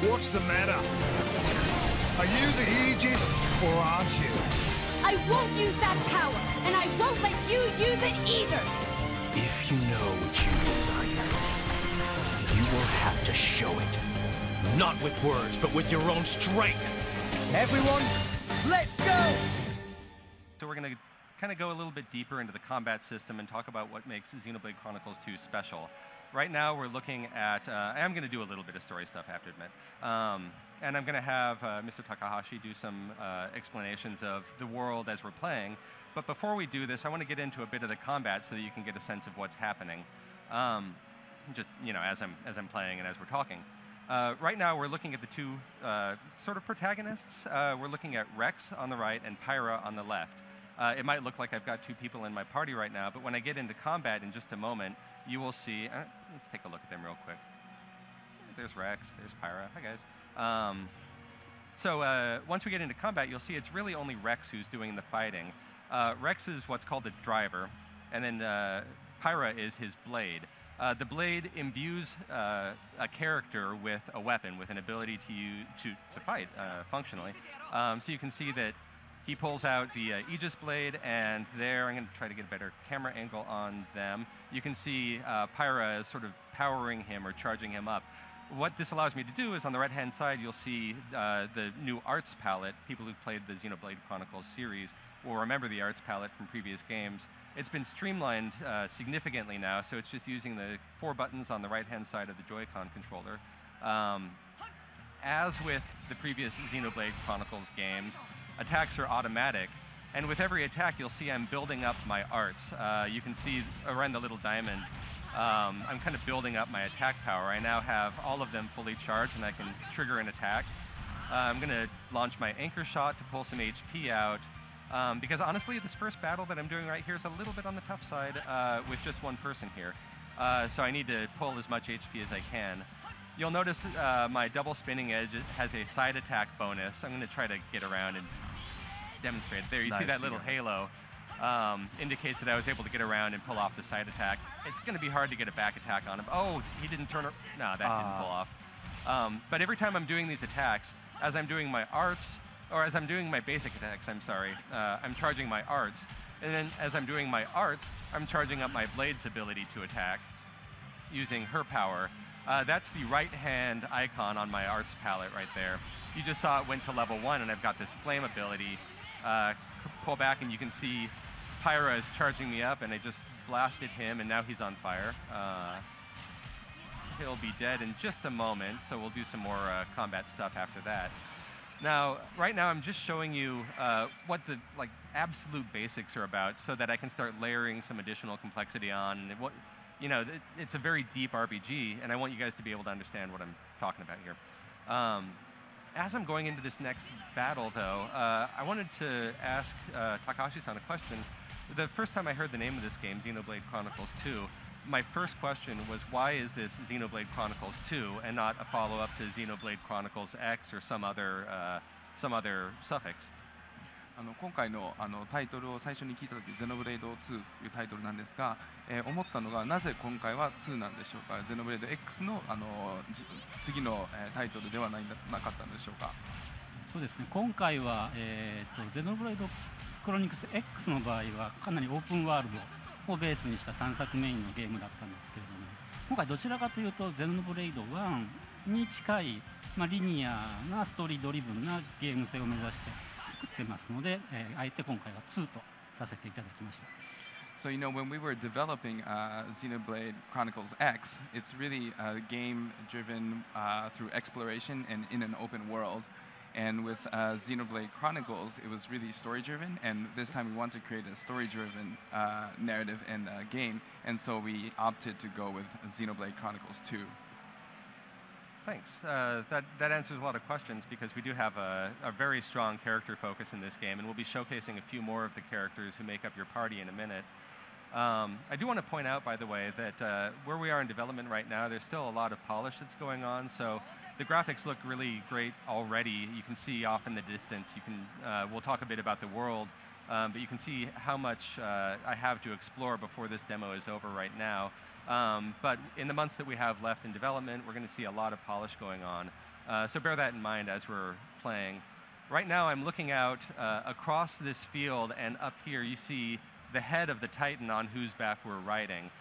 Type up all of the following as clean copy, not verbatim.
What's the matter? Are you the Aegis, or aren't you? I won't use that power, and I won't let you use it either! If you know what you desire, you will have to show it. Not with words, but with your own strength. Everyone, let's go! So we're going to kind of go a little bit deeper into the combat system and talk about what makes Xenoblade Chronicles 2 special. Right now we're looking at, I am going to do a little bit of story stuff, I have to admit. And I'm going to have Mr. Takahashi do some explanations of the world as we're playing. But before we do this, I want to get into a bit of the combat so that you can get a sense of what's happening. Just, you know, as I'm playing and as we're talking. Right now we're looking at the two sort of protagonists. We're looking at Rex on the right and Pyra on the left. It might look like I've got two people in my party right now, but when I get into combat in just a moment, you will see, let's take a look at them real quick. There's Rex, there's Pyra, hi guys. So once we get into combat, you'll see it's really only Rex who's doing the fighting. Rex is what's called the driver, and then Pyra is his blade. The blade imbues a character with a weapon, with an ability to fight functionally. So you can see that he pulls out the Aegis blade, and there, I'm going to try to get a better camera angle on them. You can see Pyra is sort of powering him or charging him up. What this allows me to do is on the right-hand side, you'll see the new arts palette. People who've played the Xenoblade Chronicles series will remember the arts palette from previous games. It's been streamlined significantly now, so it's just using the 4 buttons on the right-hand side of the Joy-Con controller. As with the previous Xenoblade Chronicles games, attacks are automatic, and with every attack you'll see I'm building up my arts. You can see around the little diamond, I'm kind of building up my attack power. I now have all of them fully charged and I can trigger an attack. I'm going to launch my anchor shot to pull some HP out, because honestly this first battle that I'm doing right here is a little bit on the tough side with just one person here. So I need to pull as much HP as I can. You'll notice my double spinning edge has a side attack bonus. I'm going to try to get around and demonstrate. There, you see that little halo indicates that I was able to get around and pull off the side attack. It's going to be hard to get a back attack on him. Oh, he didn't turn. No, that didn't pull off. But every time I'm doing these attacks, as I'm doing my arts, or as I'm doing my basic attacks, I'm charging my arts. And then as I'm doing my arts, I'm charging up my blade's ability to attack using her power. That's the right-hand icon on my arts palette right there. You just saw it went to level 1, and I've got this flame ability. Pull back, and you can see Pyra is charging me up, and I just blasted him, and now he's on fire. He'll be dead in just a moment, so we'll do some more combat stuff after that. Now, right now, I'm just showing you what the absolute basics are about, so that I can start layering some additional complexity on. And it's a very deep RPG, and I want you guys to be able to understand what I'm talking about here. As I'm going into this next battle, though, I wanted to ask Takahashi-san a question. The first time I heard the name of this game, Xenoblade Chronicles 2, my first question was, why is this Xenoblade Chronicles 2 and not a follow-up to Xenoblade Chronicles X or some other suffix? 今回のタイトルを最初に聞いたとき、ゼノブレイド2というタイトルなんですが、思ったのがなぜ今回は2なんでしょうか。ゼノブレイド X の次のタイトルではなかったんでしょうか。そうですね。今回はゼノブレイドクロニクス X の場合はかなりオープンワールドをベースにした探索メインのゲームだったんですけれども、今回どちらかというとゼノブレイド1に近い、リニアなストーリードリブンなゲーム性を目指して作ってますので、あえて今回は2とさせていただきました。So when we were developing Xenoblade Chronicles X, it's really a game driven through exploration and in an open world. And with Xenoblade Chronicles, it was really story driven, and this time we want to create a story driven narrative and game, and so we opted to go with Xenoblade Chronicles 2. Thanks. That answers a lot of questions, because we do have a very strong character focus in this game, and we'll be showcasing a few more of the characters who make up your party in a minute. I do want to point out, by the way, that where we are in development right now, there's still a lot of polish that's going on, so the graphics look really great already. You can see off in the distance. We'll talk a bit about the world, but you can see how much I have to explore before this demo is over right now. But in the months that we have left in development, we're going to see a lot of polish going on. So bear that in mind as we're playing. Right now I'm looking out across this field, and up here you see the head of the Titan on whose back we're riding.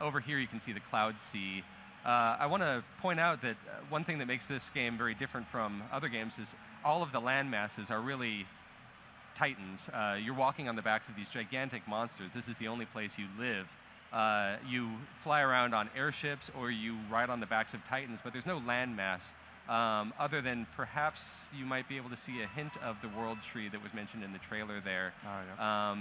Over here you can see the Cloud Sea. I want to point out that one thing that makes this game very different from other games is all of the land masses are really Titans. You're walking on the backs of these gigantic monsters. This is the only place you live. You fly around on airships or you ride on the backs of Titans, but there's no land mass other than perhaps you might be able to see a hint of the world tree that was mentioned in the trailer there.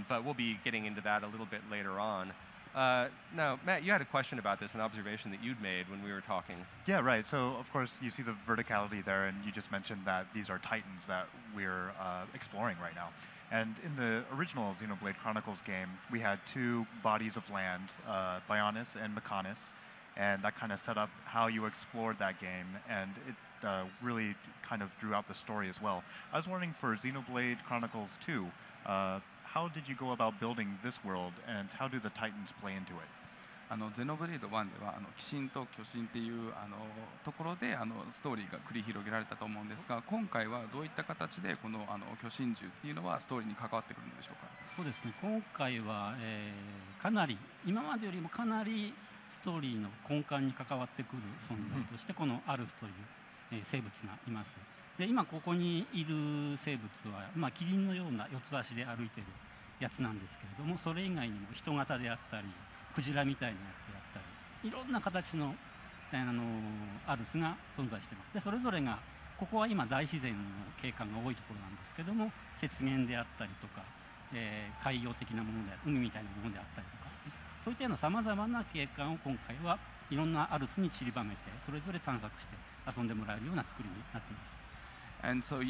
But we'll be getting into that a little bit later on. Now, Matt, you had a question about this, an observation that you'd made when we were talking. Yeah, right. So, of course, you see the verticality there, and you just mentioned that these are Titans that we're exploring right now. And in the original Xenoblade Chronicles game, we had two bodies of land, Bionis and Mechonis, and that kind of set up how you explored that game, and it really kind of drew out the story as well. I was wondering, for Xenoblade Chronicles 2, how did you go about building this world, and how do the Titans play into it? ゼノブレード1では鬼神と巨神っていうところでストーリーが繰り広げられたと思うんですが、今回はどういった形でこの巨神獣っていうのはストーリーに関わってくるんでしょうか。そうですね、今回は、かなり今までよりもかなりストーリーの根幹に関わってくる存在として、このアルスという、生物がいます。で今ここにいる生物は、キリンのような四つ足で歩いているやつなんですけれども、それ以外にも人型であったりクジラみたいなやつであったり、いろんな形の、アルスが存在しています。でそれぞれがここは今大自然の景観が多いところなんですけども、雪原であったりとか、海洋的なもので海みたいなものであったりとか、そういったようなさまざまな景観を今回はいろんなアルスに散りばめて、それぞれ探索して遊んでもらえるような作りになっています。And so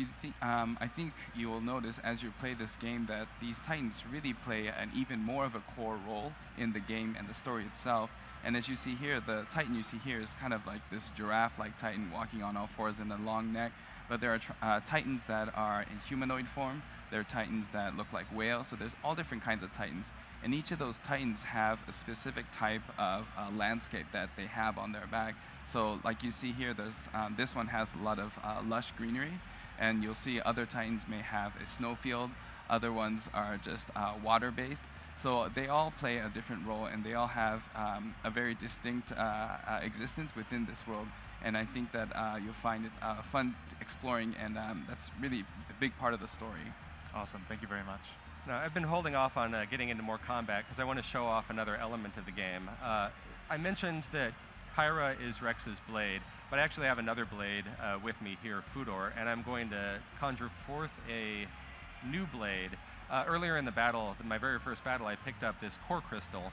I think you will notice as you play this game that these Titans really play an even more of a core role in the game and the story itself. And as you see here, the Titan you see here is kind of like this giraffe-like Titan walking on all fours in a long neck. But there are Titans that are in humanoid form. There are Titans that look like whales. So there's all different kinds of Titans. And each of those Titans have a specific type of landscape that they have on their back. So like you see here, there's this one has a lot of lush greenery, and you'll see other Titans may have a snowfield. Other ones are just water-based. So they all play a different role, and they all have a very distinct existence within this world. And I think that you'll find it fun exploring, and that's really a big part of the story. Awesome. Thank you very much. Now, I've been holding off on getting into more combat because I want to show off another element of the game. I mentioned that Pyra is Rex's blade, but I actually have another blade with me here, Fudor, and I'm going to conjure forth a new blade. Earlier in the battle, my very first battle, I picked up this core crystal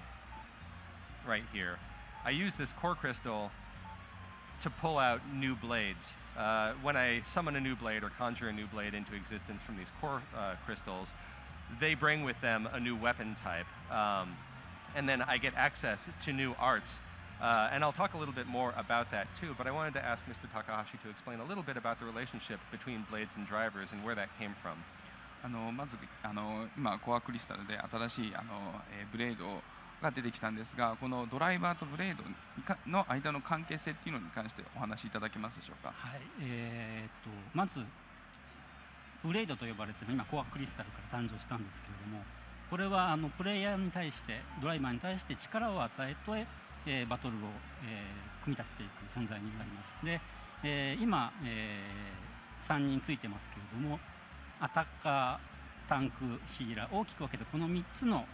right here. I used this core crystal to pull out new blades. When I summon a new blade or conjure a new blade into existence from these core crystals, they bring with them a new weapon type. And then I get access to new arts. And I'll talk a little bit more about that too, but I wanted to ask Mr. Takahashi to explain a little bit about the relationship between blades and drivers and where that came from. まず今コアクリスタルで新しいブレードが出てきたんですが、このドライバーとブレードの間の関係性っていうのに関してお話しいただけますでしょうか。はい、まずブレードと呼ばれている今コアクリスタルから誕生したんですけれども、これはプレイヤーに対してドライバーに対して力を与えてバトルを、組み立てていく存在になります。で、今、3人ついてますけれども、アタッカー、タンク、ヒーラー、大きく分けてこの3つの、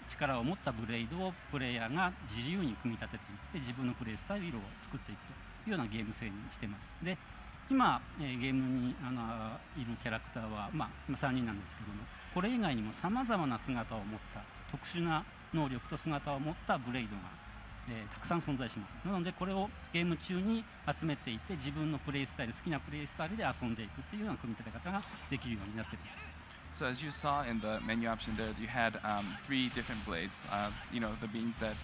力を持ったブレードをプレイヤーが自由に組み立てていって自分のプレイスタイルを作っていくというようなゲーム性にしています。で今、ゲームにいるキャラクターは、今3人なんですけども、これ以外にもさまざまな姿を持った特殊な能力と姿を持ったブレイドが、たくさん存在します。なのでこれをゲーム中に集めていって自分のプレイスタイル、好きなプレイスタイルで遊んでいくっていうような組み立て方ができるようになっています。So as you saw in the menu option there, you had 3 different blades, the beams that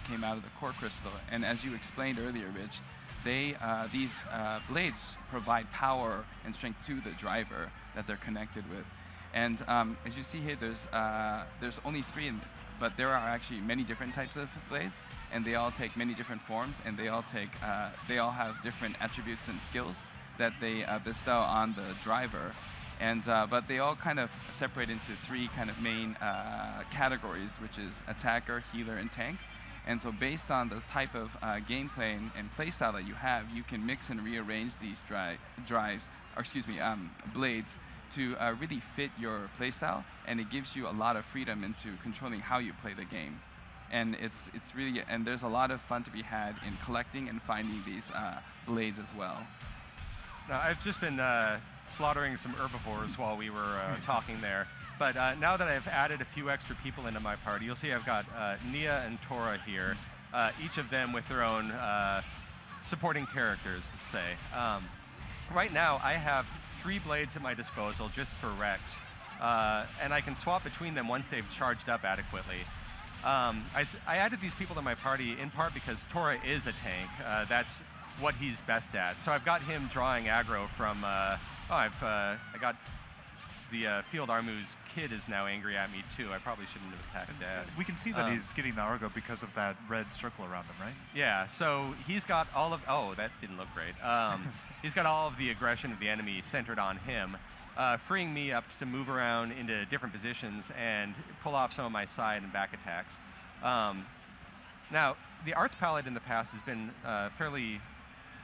came out of the core crystal. And as you explained earlier, Rich, these blades provide power and strength to the driver that they're connected with. And as you see here, there's only 3 but there are actually many different types of blades, and they all take many different forms, and they all have different attributes and skills that they bestow on the driver. And but they all kind of separate into three kind of main categories, which is attacker, healer, and tank. And so based on the type of gameplay and playstyle that you have, you can mix and rearrange these blades to really fit your playstyle, and it gives you a lot of freedom into controlling how you play the game. And it's really, and there's a lot of fun to be had in collecting and finding these blades as well. Now, I've just been slaughtering some herbivores while we were talking there. But now that I've added a few extra people into my party, you'll see I've got Nia and Tora here, each of them with their own supporting characters, let's say. Right now, I have 3 blades at my disposal just for Rex, and I can swap between them once they've charged up adequately. I added these people to my party in part because Tora is a tank. That's what he's best at. So I've got him drawing aggro from... I got the Field Armu's kid is now angry at me too. I probably shouldn't have attacked Dad. We can see that he's getting the Argo because of that red circle around him, right? Yeah, so he's got all of... Oh, that didn't look great. He's got all of the aggression of the enemy centered on him, freeing me up to move around into different positions and pull off some of my side and back attacks. Now, the arts palette in the past has been a fairly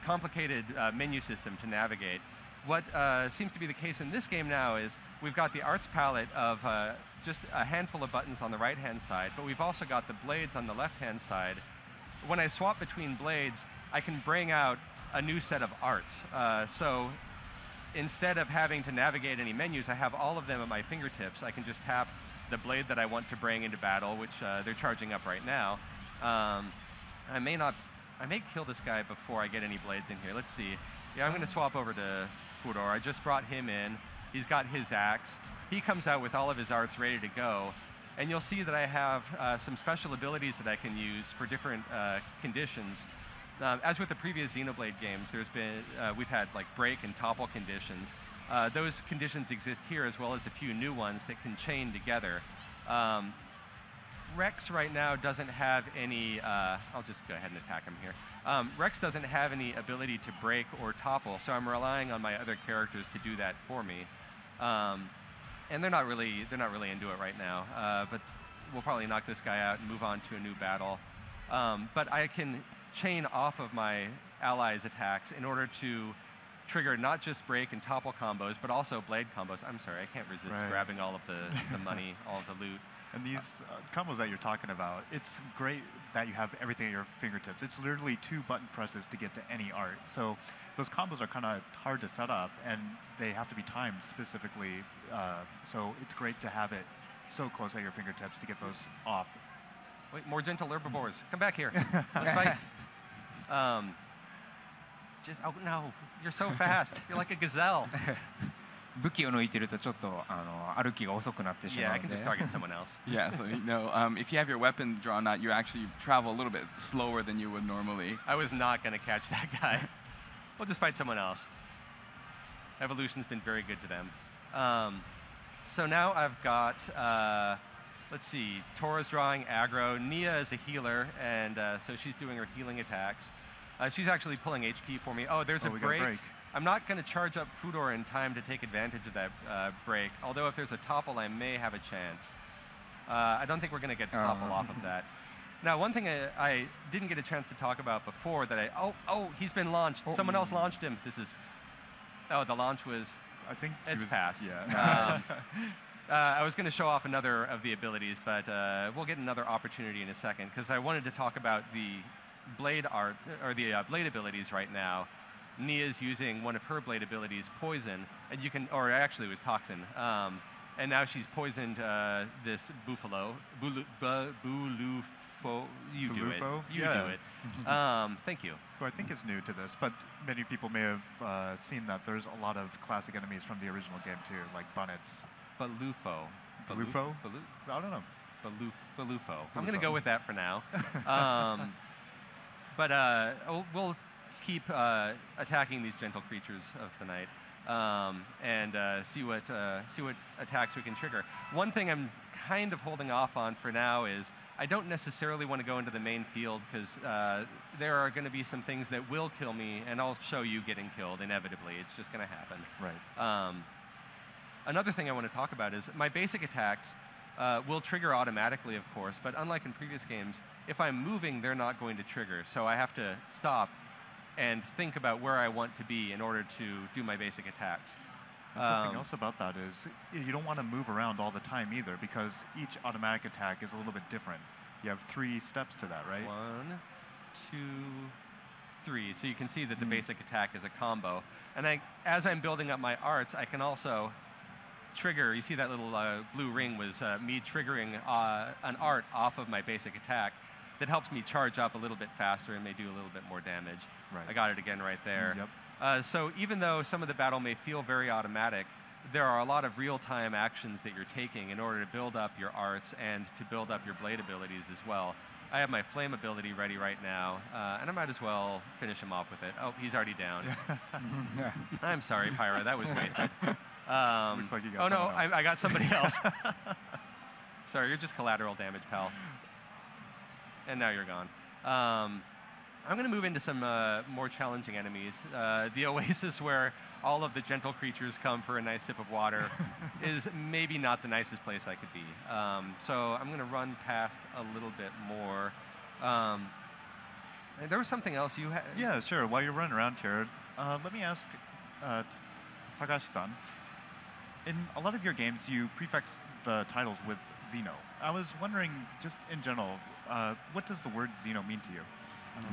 complicated menu system to navigate. What seems to be the case in this game now is we've got the arts palette of just a handful of buttons on the right-hand side, but we've also got the blades on the left-hand side. When I swap between blades, I can bring out a new set of arts. So instead of having to navigate any menus, I have all of them at my fingertips. I can just tap the blade that I want to bring into battle, which they're charging up right now. I may kill this guy before I get any blades in here. Let's see. Yeah, I'm going to swap over to Fudor. I just brought him in. He's got his axe. He comes out with all of his arts ready to go. And you'll see that I have some special abilities that I can use for different conditions. As with the previous Xenoblade games, we've had like break and topple conditions. Those conditions exist here as well as a few new ones that can chain together. Rex right now doesn't have any, I'll just go ahead and attack him here. Rex doesn't have any ability to break or topple, so I'm relying on my other characters to do that for me. And they're not really into it right now, but we'll probably knock this guy out and move on to a new battle. But I can chain off of my allies' attacks in order to trigger not just break and topple combos, but also blade combos. I'm sorry, I can't resist grabbing all of the money, all of the loot. And these combos that you're talking about, it's great that you have everything at your fingertips. It's literally 2 button presses to get to any art. So those combos are kind of hard to set up, and they have to be timed specifically. So it's great to have it so close at your fingertips to get those off. Wait, more gentle herbivores. Come back here. Let's fight. Oh no, you're so fast. You're like a gazelle. 武器を抜いてるとちょっと歩きが遅くなってしまうので。Yeah, I can just target someone else. Yeah, so if you have your weapon drawn out, you actually travel a little bit slower than you would normally. I was not going to catch that guy. We'll just fight someone else. Evolution's been very good to them. So now I've got, let's see, Tora's drawing aggro. Nia is a healer, and so she's doing her healing attacks. She's actually pulling HP for me. Oh, there's a break. I'm not going to charge up Fudor in time to take advantage of that break, although if there's a topple, I may have a chance. I don't think we're going to get topple off of that. Now, one thing I didn't get a chance to talk about before that he's been launched. Someone else launched him. The launch was, I think it's passed. Yeah. I was going to show off another of the abilities, but we'll get another opportunity in a second, because I wanted to talk about the blade art, or the blade abilities right now. Nia's using one of her blade abilities, Poison, and you can, or actually it was Toxin, and now she's poisoned this Buffalo. You do it. You do it. Thank you. Who I think is new to this, but many people may have seen that there's a lot of classic enemies from the original game too, like Bunnets. Balufo. Balufo? I don't know. Balufo. I'm going to go with that for now. But we'll keep attacking these gentle creatures of the night. and see what attacks we can trigger. One thing I'm kind of holding off on for now is I don't necessarily want to go into the main field because there are going to be some things that will kill me, and I'll show you getting killed inevitably. It's just going to happen. Right. Another thing I want to talk about is my basic attacks will trigger automatically, of course, but unlike in previous games, if I'm moving, they're not going to trigger. So I have to stop and think about where I want to be in order to do my basic attacks. And something else about that is you don't want to move around all the time either, because each automatic attack is a little bit different. You have 3 steps to that, right? 1, 2, 3. So you can see that the basic attack is a combo. And as I'm building up my arts, I can also trigger. You see that little blue ring was me triggering an art off of my basic attack that helps me charge up a little bit faster and may do a little bit more damage. Right. I got it again right there. Yep. So even though some of the battle may feel very automatic, there are a lot of real-time actions that you're taking in order to build up your arts and to build up your blade abilities as well. I have my flame ability ready right now, and I might as well finish him off with it. Oh, he's already down. I'm sorry, Pyra, that was wasted. Looks like you got no, someone else. I got somebody else. Sorry, you're just collateral damage, pal. And now you're gone. I'm going to move into some more challenging enemies. The oasis where all of the gentle creatures come for a nice sip of water is maybe not the nicest place I could be. So I'm going to run past a little bit more. There was something else you had. Yeah, sure. While you're running around here, let me ask Takashi-san. In a lot of your games, you prefix the titles with Xeno. I was wondering, just in general, what does the word Xeno mean to you?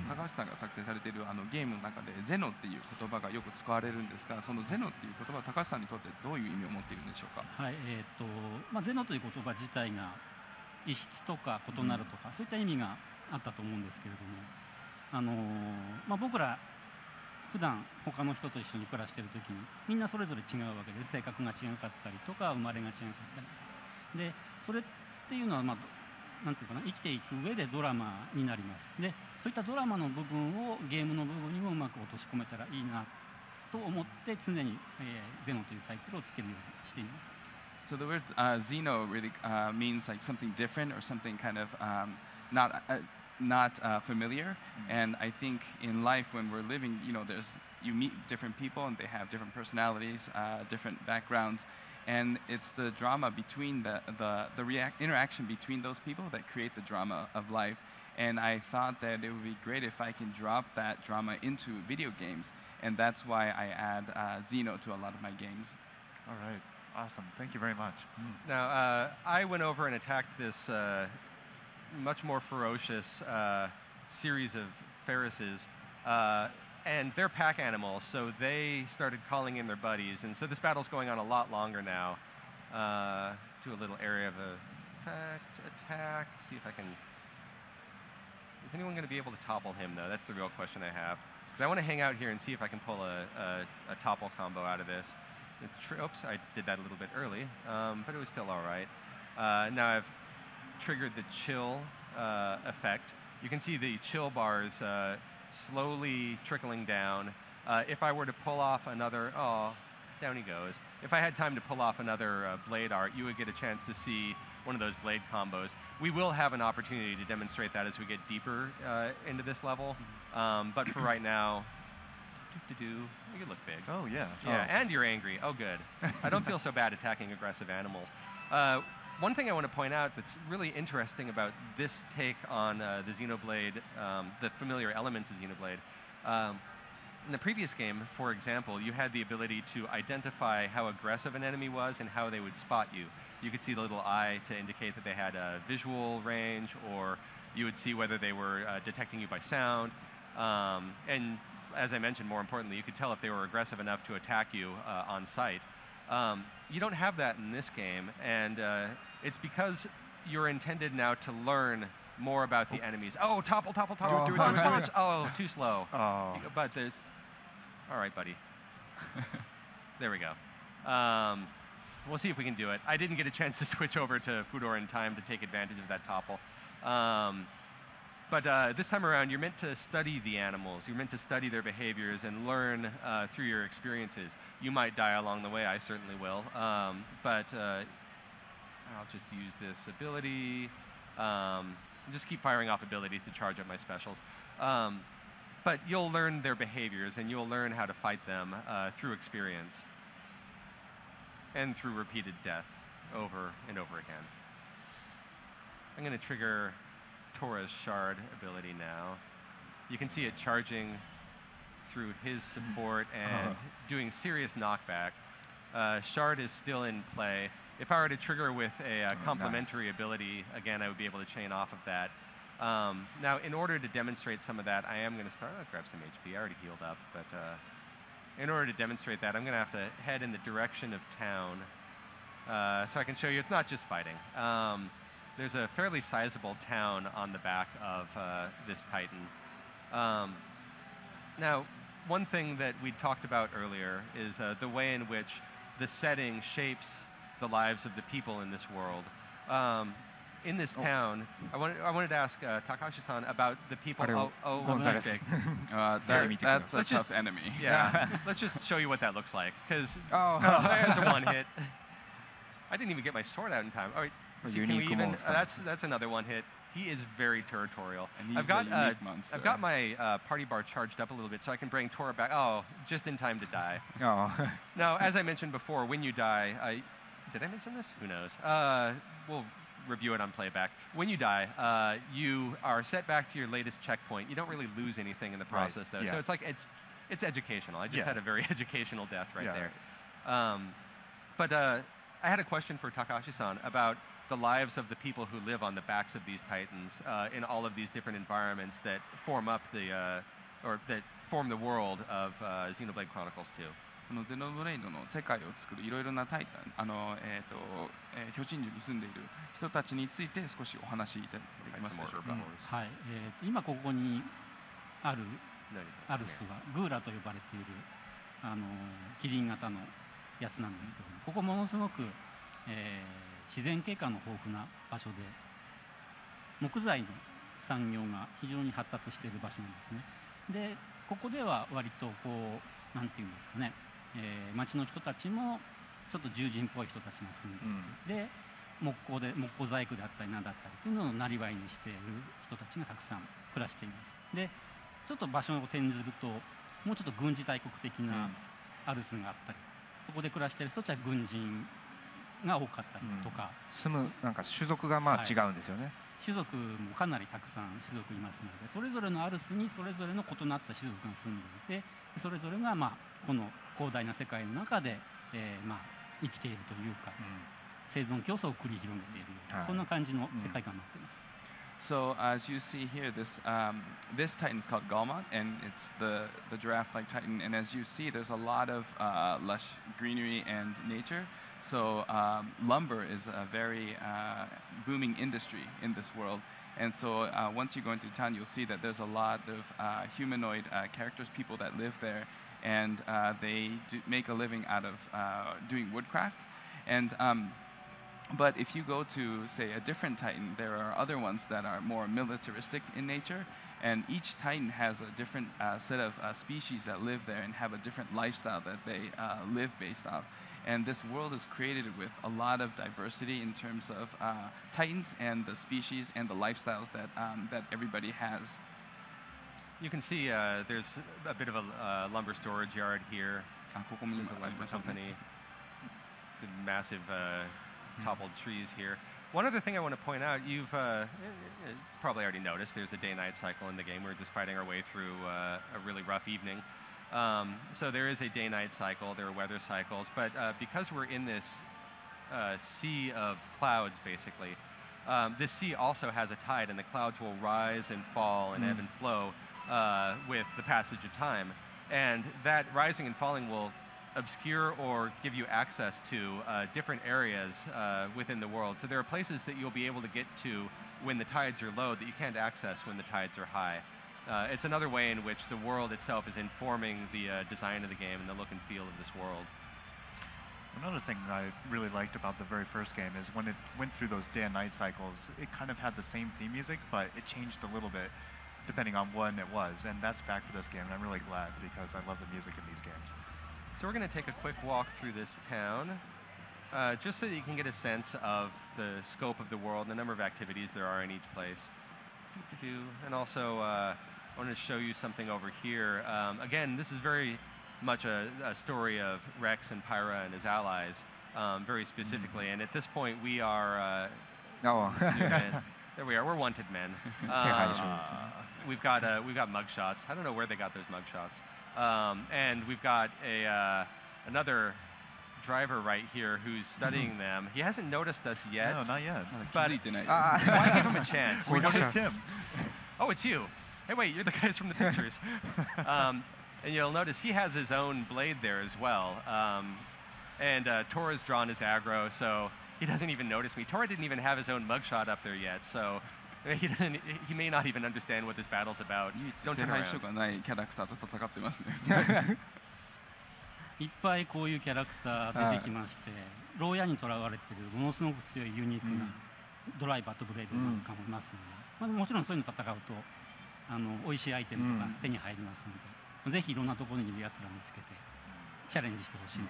高橋さんが作成されているゲームの中でゼノっていう言葉がよく使われるんですが、そのゼノっていう言葉は高橋さんにとってどういう意味を持っているんでしょうか。はい、ゼノという言葉自体が異質とか異なるとか、そういった意味があったと思うんですけれども、僕ら普段他の人と一緒に暮らしている時にみんなそれぞれ違うわけで、性格が違かったりとか生まれが違かったりで、それっていうのはなんていうかな、生きていく上でドラマになります。で、そういったドラマの部分をゲームの部分にもうまく落とし込めたらいいなと思って常に、ゼノというタイトルをつけるようにしています。So the word Xeno really means like something different or something kind of not familiar. And I think in life when we're living, you meet different people and they have different personalities, different backgrounds. And it's the drama between the interaction between those people that create the drama of life. And I thought that it would be great if I can drop that drama into video games. And that's why I add Xeno to a lot of my games. All right. Awesome. Thank you very much. Now, I went over and attacked this much more ferocious series of Ferrises. And they're pack animals, so they started calling in their buddies. And so this battle's going on a lot longer now. Do a little area of effect, attack, see if I can... Is anyone going to be able to topple him, though? That's the real question I have. Because I want to hang out here and see if I can pull a topple combo out of this. Oops, I did that a little bit early, but it was still all right. Now I've triggered the chill effect. You can see the chill bars slowly trickling down. If I were to pull off another, down he goes. If I had time to pull off another blade art, you would get a chance to see one of those blade combos. We will have an opportunity to demonstrate that as we get deeper into this level. But for right now, you look big. Oh, yeah. Yeah, and you're angry. Oh, good. I don't feel so bad attacking aggressive animals. One thing I want to point out that's really interesting about this take on the Xenoblade, the familiar elements of Xenoblade, in the previous game, for example, you had the ability to identify how aggressive an enemy was and how they would spot you. You could see the little eye to indicate that they had a visual range, or you would see whether they were detecting you by sound. And as I mentioned, more importantly, you could tell if they were aggressive enough to attack you on sight. You don't have that in this game, and it's because you're intended now to learn more about the enemies. Oh, topple. Punch. Oh, too slow. Oh. But there's... All right, buddy. There we go. We'll see if we can do it. I didn't get a chance to switch over to Fudor in time to take advantage of that topple. But this time around, you're meant to study the animals. You're meant to study their behaviors and learn through your experiences. You might die along the way. I certainly will. But I'll just use this ability. Just keep firing off abilities to charge up my specials. But you'll learn their behaviors, and you'll learn how to fight them through experience and through repeated death over and over again. I'm going to trigger Tora's Shard ability now. You can see it charging through his support and doing serious knockback. Shard is still in play. If I were to trigger with a complementary ability, again, I would be able to chain off of that. Now, in order to demonstrate some of that, I am going to start. I'll grab some HP. I already healed up, but in order to demonstrate that, I'm going to have to head in the direction of town so I can show you it's not just fighting. There's a fairly sizable town on the back of this Titan. Now, one thing that we talked about earlier is the way in which the setting shapes the lives of the people in this world. In this town, I wanted to ask Takahashi-san about the people. That's a tough enemy. Yeah, let's just show you what that looks like. Because there's a one hit. I didn't even get my sword out in time. All right, can we even? That's another one hit. He is very territorial. And he's a unique monster. I've got my party bar charged up a little bit, so I can bring Tora back. Oh, just in time to die. Now, as I mentioned before, when you die, did I mention this? Who knows? We'll review it on playback. When you die, you are set back to your latest checkpoint. You don't really lose anything in the process, though. Yeah. So it's like it's educational. I just had a very educational death right there. But I had a question for Takahashi-san about the lives of the people who live on the backs of these Titans in all of these different environments that form up or that form the world of Xenoblade Chronicles 2. このゼノブレイドの世界を作るいろいろなタイタン、巨人竜に住んでいる人たちについて少しお話しいただけますでしょうか。はい、今ここにあるアルスはグーラと呼ばれているキリン型のやつなんですけども、ここものすごく、自然景観の豊富な場所で木材の産業が非常に発達している場所なんですね。でここでは割とこうなんていうんですかね、町の人たちもちょっと獣人っぽい人たちが住んでいて、で木工細工であったり何だったりというのをなりわいにしている人たちがたくさん暮らしています。でちょっと場所を転ずるともうちょっと軍事大国的なアルスがあったり、そこで暮らしている人たちは軍人が多かったりとか、住むなんか種族がまあ違うんですよね。種族もかなりたくさん種族いますので、それぞれのアルスにそれぞれの異なった種族が住んでいて、それぞれがまあこの広大な世界の中で、まあ生きているというか、生存競争を繰り広げているような、そんな感じの世界観になっています。So as you see here, this Titan is called Galmat, and it's the giraffe-like Titan. And as you see, there's a lot of lush greenery and nature. So lumber is a very booming industry in this world. And so once you go into town, you'll see that there's a lot of humanoid characters, people that live there, and they make a living out of doing woodcraft. And but if you go to, say, a different Titan, there are other ones that are more militaristic in nature, and each Titan has a different set of species that live there and have a different lifestyle that they live based on. And this world is created with a lot of diversity in terms of Titans and the species and the lifestyles that everybody has. You can see there's a bit of a lumber storage yard here. There's a lumber company. The massive toppled trees here. One other thing I want to point out, you've probably already noticed, there's a day-night cycle in the game. We're just fighting our way through a really rough evening. So there is a day-night cycle, there are weather cycles, but because we're in this sea of clouds, basically, this sea also has a tide, and the clouds will rise and fall and ebb and flow with the passage of time. And that rising and falling will obscure or give you access to different areas within the world. So there are places that you'll be able to get to when the tides are low that you can't access when the tides are high. It's another way in which the world itself is informing the design of the game and the look and feel of this world. Another thing I really liked about the very first game is when it went through those day and night cycles, it kind of had the same theme music, but it changed a little bit depending on when it was, and that's back for this game, and I'm really glad because I love the music in these games. So we're going to take a quick walk through this town, just so that you can get a sense of the scope of the world and the number of activities there are in each place. And also, I want to show you something over here. Again, this is very much a story of Rex and Pyra and his allies, very specifically. And at this point, we are... there we are. We're wanted men. We've got mugshots. I don't know where they got those mugshots. And we've got another driver right here who's studying them. He hasn't noticed us yet. No, not yet. But why give him a chance? We noticed him. Oh, it's you. Hey, wait, you're the guys from the pictures. And you'll notice he has his own blade there as well. And Tora's drawn his aggro, so he doesn't even notice me. Tora didn't even have his own mugshot up there yet, so he may not even understand what this battle's about. Don't turn around. いっぱいこういうキャラクター出てきまして、牢屋に囚われているものすごく強いユニークなドライバーとブレードなんかもいますので、もちろんそういうの戦うと美味しいアイテムとか手に入りますので、ぜひいろんなところにいるやつら見つけてチャレンジしてほしいな。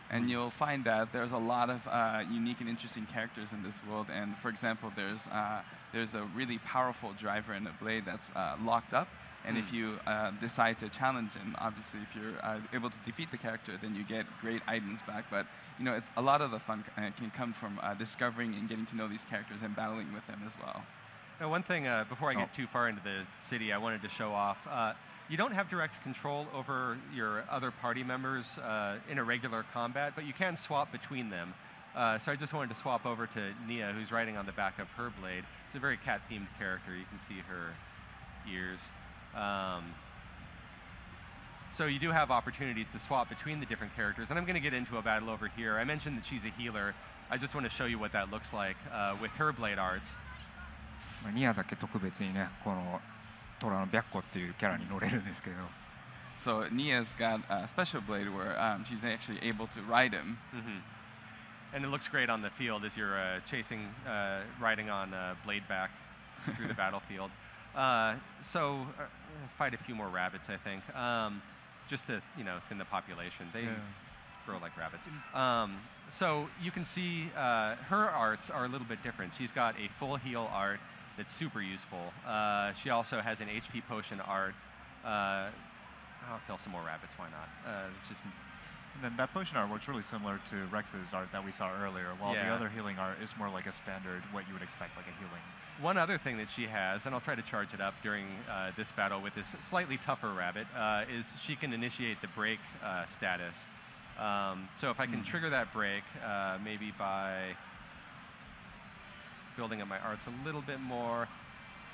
And you'll find that there's a lot of unique and interesting characters in this world. And for example, there's a really powerful driver in a blade that's locked up. And if you decide to challenge him, obviously, if you're able to defeat the character, then you get great items back. But it's a lot of the fun can come from discovering and getting to know these characters and battling with them as well. Now, one thing before I get too far into the city, I wanted to show off. You don't have direct control over your other party members in a regular combat, but you can swap between them. So I just wanted to swap over to Nia, who's riding on the back of her blade. She's a very cat-themed character. You can see her ears. So you do have opportunities to swap between the different characters. And I'm going to get into a battle over here. I mentioned that she's a healer. I just want to show you what that looks like with her blade arts. ニアだけ特別にね、このトラの白虎っていうキャラに乗れるんですけど。So Nia's got a special blade where she's actually able to ride him. And it looks great on the field as you're riding on Bladeback through the battlefield. So fight a few more rabbits, I think, just to thin the population. They grow like rabbits. So you can see her arts are a little bit different. She's got a full heal art that's super useful. She also has an HP potion art. I'll kill some more rabbits. Why not? It's just. And then that potion art works really similar to Rex's art that we saw earlier, while the other healing art is more like a standard, what you would expect, like a healing. One other thing that she has, and I'll try to charge it up during this battle with this slightly tougher rabbit, is she can initiate the break status. So if I can trigger that break, maybe by building up my arts a little bit more,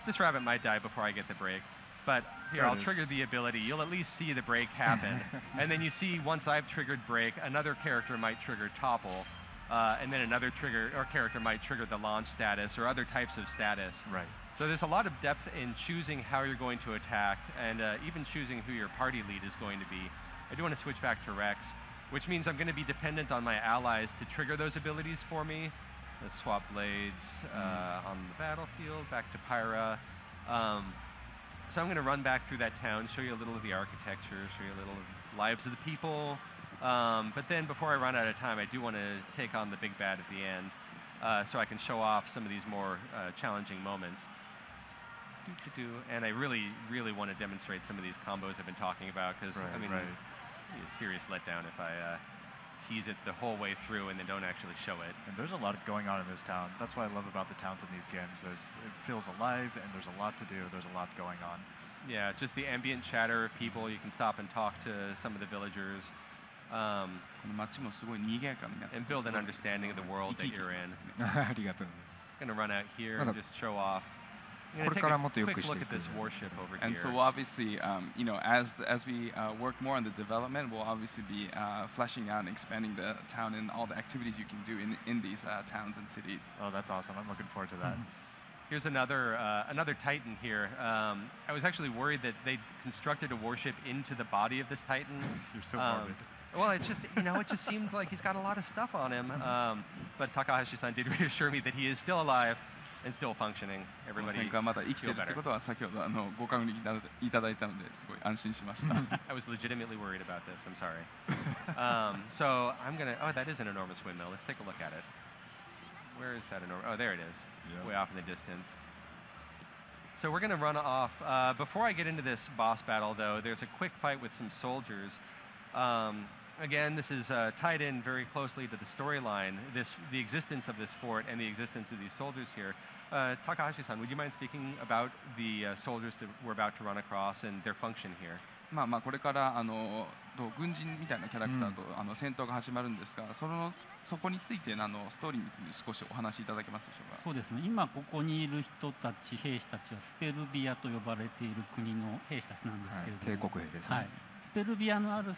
this rabbit might die before I get the break. But here, I'll trigger the ability. You'll at least see the break happen. And then you see, once I've triggered break, another character might trigger topple. And then another character might trigger the launch status or other types of status. Right. So there's a lot of depth in choosing how you're going to attack and even choosing who your party lead is going to be. I do want to switch back to Rex, which means I'm going to be dependent on my allies to trigger those abilities for me. Let's swap blades on the battlefield, back to Pyra. So I'm going to run back through that town, show you a little of the architecture, show you a little of the lives of the people. But then before I run out of time, I do want to take on the big bad at the end so I can show off some of these more challenging moments. And I really, really want to demonstrate some of these combos I've been talking about because, it'd be a serious letdown if I tease it the whole way through and then don't actually show it. And there's a lot going on in this town. That's what I love about the towns in these games. It feels alive and there's a lot to do. There's a lot going on. Yeah, just the ambient chatter of people. You can stop and talk to some of the villagers. And build an understanding of the world that you're in. I'm going to run out here and just show off. I'm going to take a quick look at this warship over here. And so obviously, as we work more on the development, we'll obviously be fleshing out and expanding the town and all the activities you can do in these towns and cities. Oh, that's awesome. I'm looking forward to that. Here's another Titan here. I was actually worried that they constructed a warship into the body of this Titan. You're so morbid. Well, it's just, it just seemed like he's got a lot of stuff on him. But Takahashi-san did reassure me that he is still alive and still functioning. 戦艦まだ生きてるってことは先ほどご確認いただいたのですごい安心しました。I was legitimately worried about this. I'm sorry. So I'm gonna. Oh, that is an enormous windmill. Let's take a look at it. Where is that enormous? Oh, there it is. Way off in the distance. So we're going to run off. Before I get into this boss battle, though, there's a quick fight with some soldiers. Again, this is tied in very closely to the storyline, the existence of this fort and the existence of these soldiers here. Takahashi-san, would you mind speaking about the soldiers that we're about to run across and their function here? これから軍人みたいなキャラクターと戦闘が始まるんですが、そこについてストーリーに少しお話しいただけますでしょうか。そうですね。今ここにいる人たち、兵士たちはスペルビアと呼ばれている国の兵士たちなんですけれども、帝国兵ですね。はい、スペルビアのアルス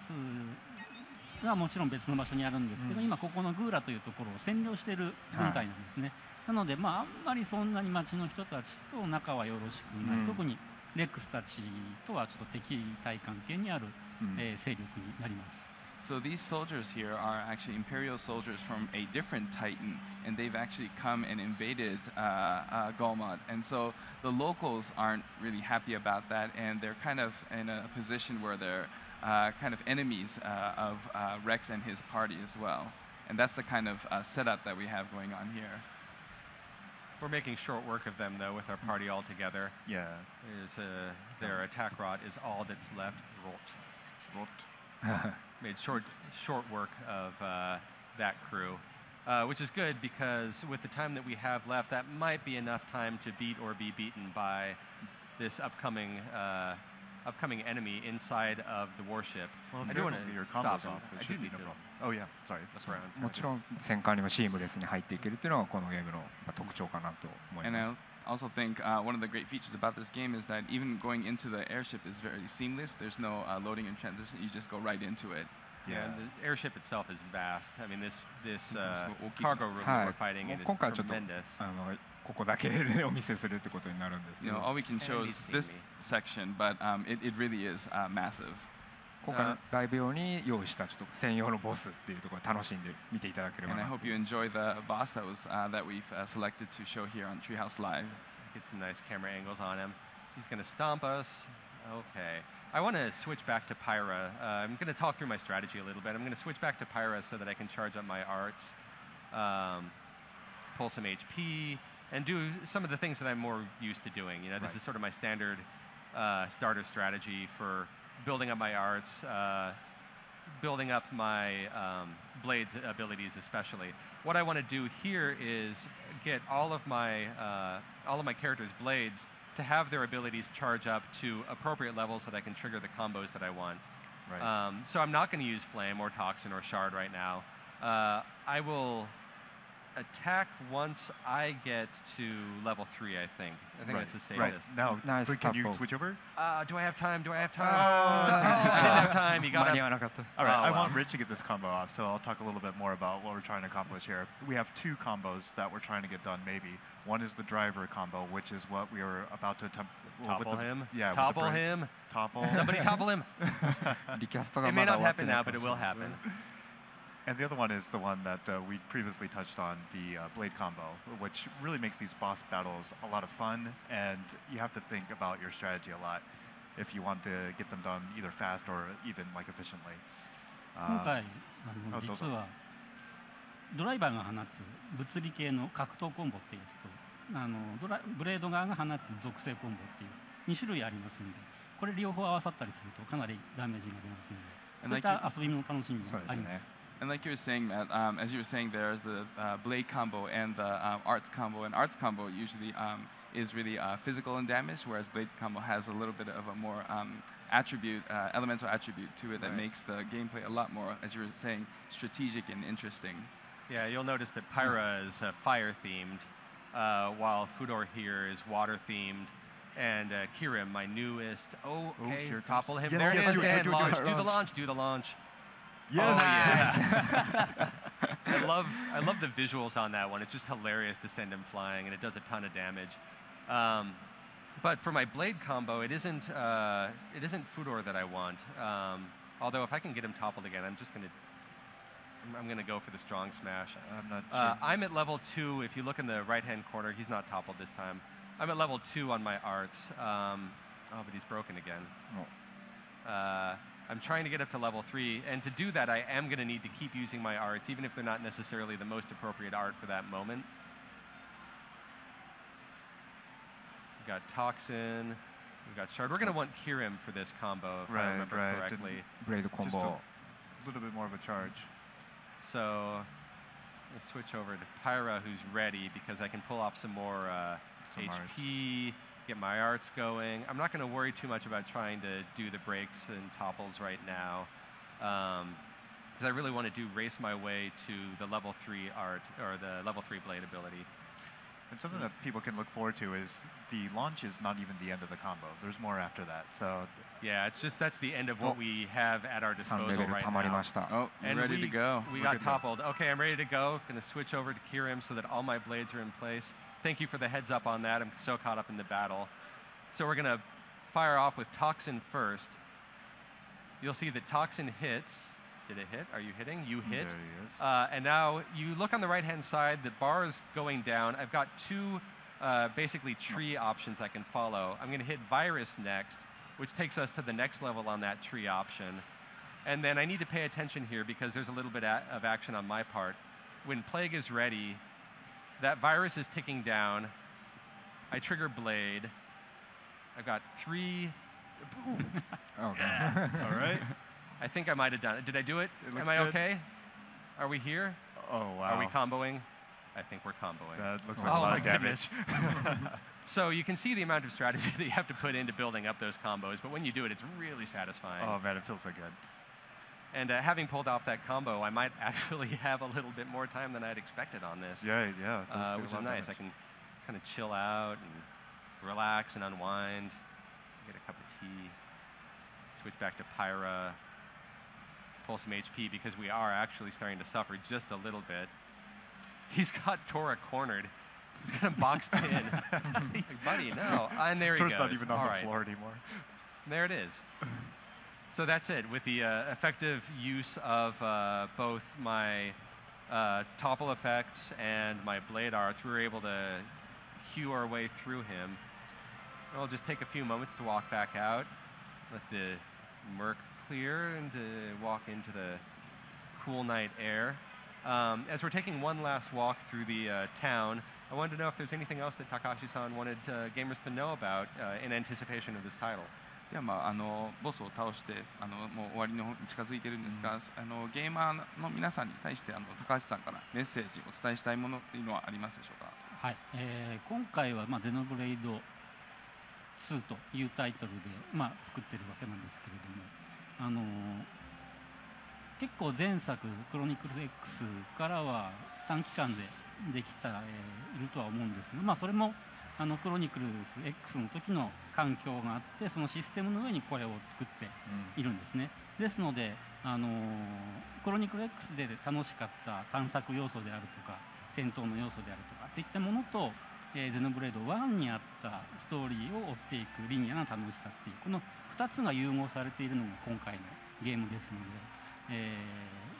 はもちろん別の場所にあるんですけど、今ここのグーラというところを占領している軍隊なんですね。なので、あんまりそんなに町の人たちと仲はよろしくない、特にレックスたちとはちょっと敵対関係にある、勢力になります。So these soldiers here are actually Imperial soldiers from a different Titan, and they've actually come and invaded Golmod. And so the locals aren't really happy about that, and they're kind of in a position where they're kind of enemies of Rex and his party as well. And that's the kind of setup that we have going on here. We're making short work of them, though, with our party all together. Yeah. Their attack rod is all that's left. Rot. Made short work of that crew, which is good because with the time that we have left, that might be enough time to beat or be beaten by this upcoming enemy inside of the warship. Well, I do want to your stop combos him. off. I do need to Oh yeah, sorry. look around. もちろん戦艦にもシームレスに入っていけるっていうのがこのゲームの特徴かなと思い And ます。 I also think one of the great features about this game is that even going into the airship is very seamless. There's no loading and transition. You just go right into it. Yeah, and the airship itself is vast. I mean, this cargo room that we're fighting in is 今回はちょっと tremendous. ここだけでお見せするってことになるんですけ You ど、 know, all we can show is this section, but it really is massive. 今回のライブ用に用意したちょっと専用のボスっていうところを楽しんで見ていただければ And I な。 hope you enjoy the boss that we've selected to show here on Treehouse Live. Get some nice camera angles on him. He's going to stomp us. Okay. I want to switch back to Pyra. I'm going to talk through my strategy a little bit. I'm going to switch back to Pyra so that I can charge up my arts, pull some HP, and do some of the things that I'm more used to doing. This is sort of my standard starter strategy for building up my arts, building up my blades abilities especially. What I want to do here is get all of my characters' blades to have their abilities charge up to appropriate levels so that I can trigger the combos that I want. Right. So I'm not going to use Flame or Toxin or Shard right now. I will attack once I get to level 3, I think. I think that's the safest. Right. Now, Nice can you couple. switch over? Do I have time? I didn't have time. You 間 got に合 to... わなかった。 All right, Oh, I wow. want Rich to get this combo off, so I'll talk a little bit more about what we're trying to accomplish here. We have 2 combos that we're trying to get done, maybe. One is the driver combo, which is what we are about to attempt. Topple him. Yeah. with the Topple brain- him. Topple. Somebody topple him. リキャストが It ま may だ not 終わって happen ない now, か but も it しれ will ない happen. And the other one is the one that we previously touched on, the blade combo, which really makes these boss battles a lot of fun, and you have to think about your strategy a lot if you want to get them done either fast or even like efficiently. 今回どうぞ実はドライバーが放つ物理系の格闘コンボっていうやつとブレード側が放つ属性コンボっていう2種類ありますので、これ両方合わさったりするとかなりダメージが出ますので、そういった遊びの楽しみがあります。 And like you were saying, Matt, as you were saying, there's the blade combo and the arts combo. And arts combo usually is really physical in damage, whereas blade combo has a little bit of a more elemental attribute to it that makes the gameplay a lot more, as you were saying, strategic and interesting. Yeah, you'll notice that Pyra is fire-themed, while Fudor here is water-themed. And Kirim, my newest... Okay, here it topple him. Yes, there yes, it is, do it, and do it, launch. do it. Do the launch, do the launch. Yes. Oh, yeah. I love the visuals on that one. It's just hilarious to send him flying, and it does a ton of damage. But for my blade combo, it isn't Fudor that I want. Although if I can get him toppled again, I'm going to go for the strong smash. I'm not sure. I'm at level 2. If you look in the right-hand corner, he's not toppled this time. I'm at level 2 on my arts. But he's broken again. I'm trying to get up to level 3, and to do that, I am going to need to keep using my arts, even if they're not necessarily the most appropriate art for that moment. We've got Toxin. We've got Shard. We're going to want Kirim for this combo, if I remember correctly. Blade combo. Just a little bit more of a charge. So let's switch over to Pyra, who's ready, because I can pull off some more HP, get my arts going. I'm not going to worry too much about trying to do the breaks and topples right now, because I really want to race my way to the level 3 art, or the level 3 blade ability. And something that people can look forward to is the launch is not even the end of the combo. There's more after that. So yeah, it's just that's the end of what we have at our disposal right now. Oh, and ready to go. We got toppled. Okay, I'm ready to go. Going to switch over to Kirim so that all my blades are in place. Thank you for the heads up on that. I'm so caught up in the battle. So we're going to fire off with Toxin first. You'll see that Toxin hits. Did it hit? Are you hitting? You hit. There he is. And now you look on the right-hand side. The bar is going down. I've got 2 basically tree options I can follow. I'm going to hit Virus next, which takes us to the next level on that tree option. And then I need to pay attention here because there's a little bit of action on my part. When Plague is ready, that virus is ticking down. I trigger Blade. I've got 3. Boom. Okay. All right. I think I might have done it. Did I do it? Looks Am I good. okay? Are we here? Oh, wow. Are we comboing? I think we're comboing. That looks like a lot of damage. So you can see the amount of strategy that you have to put into building up those combos, but when you do it, it's really satisfying. Oh, man, it feels so good. And having pulled off that combo, I might actually have a little bit more time than I'd expected on this. Yeah. Which is nice. I can kind of chill out and relax and unwind, get a cup of tea, switch back to Pyra, pull some HP because we are actually starting to suffer just a little bit. He's got Tora cornered. He's got him boxed in. Like, buddy, no. And there he goes. Tora's not even on All the right. floor anymore. There it is. So that's it. With the effective use of both my topple effects and my blade arts, we were able to hew our way through him. It'll just take a few moments to walk back out, let the murk clear, and to walk into the cool night air. As we're taking one last walk through the town, I wanted to know if there's anything else that Takahashi-san wanted gamers to know about in anticipation of this title. ではボスを倒してもう終わりの方に近づいてるんですが、ゲーマーの皆さんに対して高橋さんからメッセージお伝えしたいものっていうのはありますでしょうか。はい、今回はゼノブレイド2というタイトルで作ってるわけなんですけれども、結構前作クロニクル X からは短期間でできているとは思うんですが、それもクロニクル X の時の環境があって、そのシステムの上にこれを作っているんですね。ですのでクロニクル X で楽しかった探索要素であるとか戦闘の要素であるとかっていったものと、ゼノブレード1にあったストーリーを追っていくリニアな楽しさっていう、この2つが融合されているのが今回のゲームですので、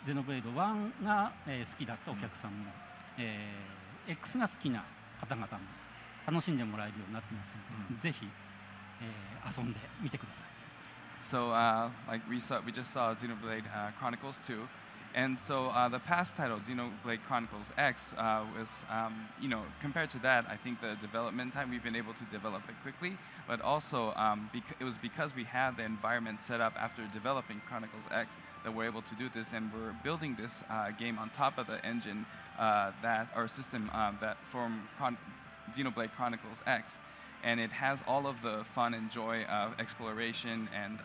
ゼノブレード1が好きだったお客さんも、X が好きな方々も楽しんでもらえるようになってますので、ぜひ、遊んでみてください。So, like we just saw Xenoblade Chronicles 2, and so the past title, Xenoblade Chronicles X, was, compared to that, I think the development time, we've been able to develop it quickly, but also it was because we had the environment set up after developing Chronicles X that we're able to do this, and we're building this game on top of the engine system that from Xenoblade Chronicles X. And it has all of the fun and joy of exploration and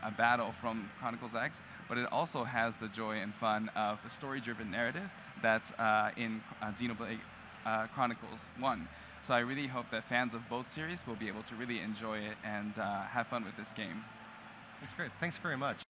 a battle from Chronicles X, but it also has the joy and fun of the story-driven narrative that's in Xenoblade Chronicles 1. So I really hope that fans of both series will be able to really enjoy it and have fun with this game. That's great. Thanks very much.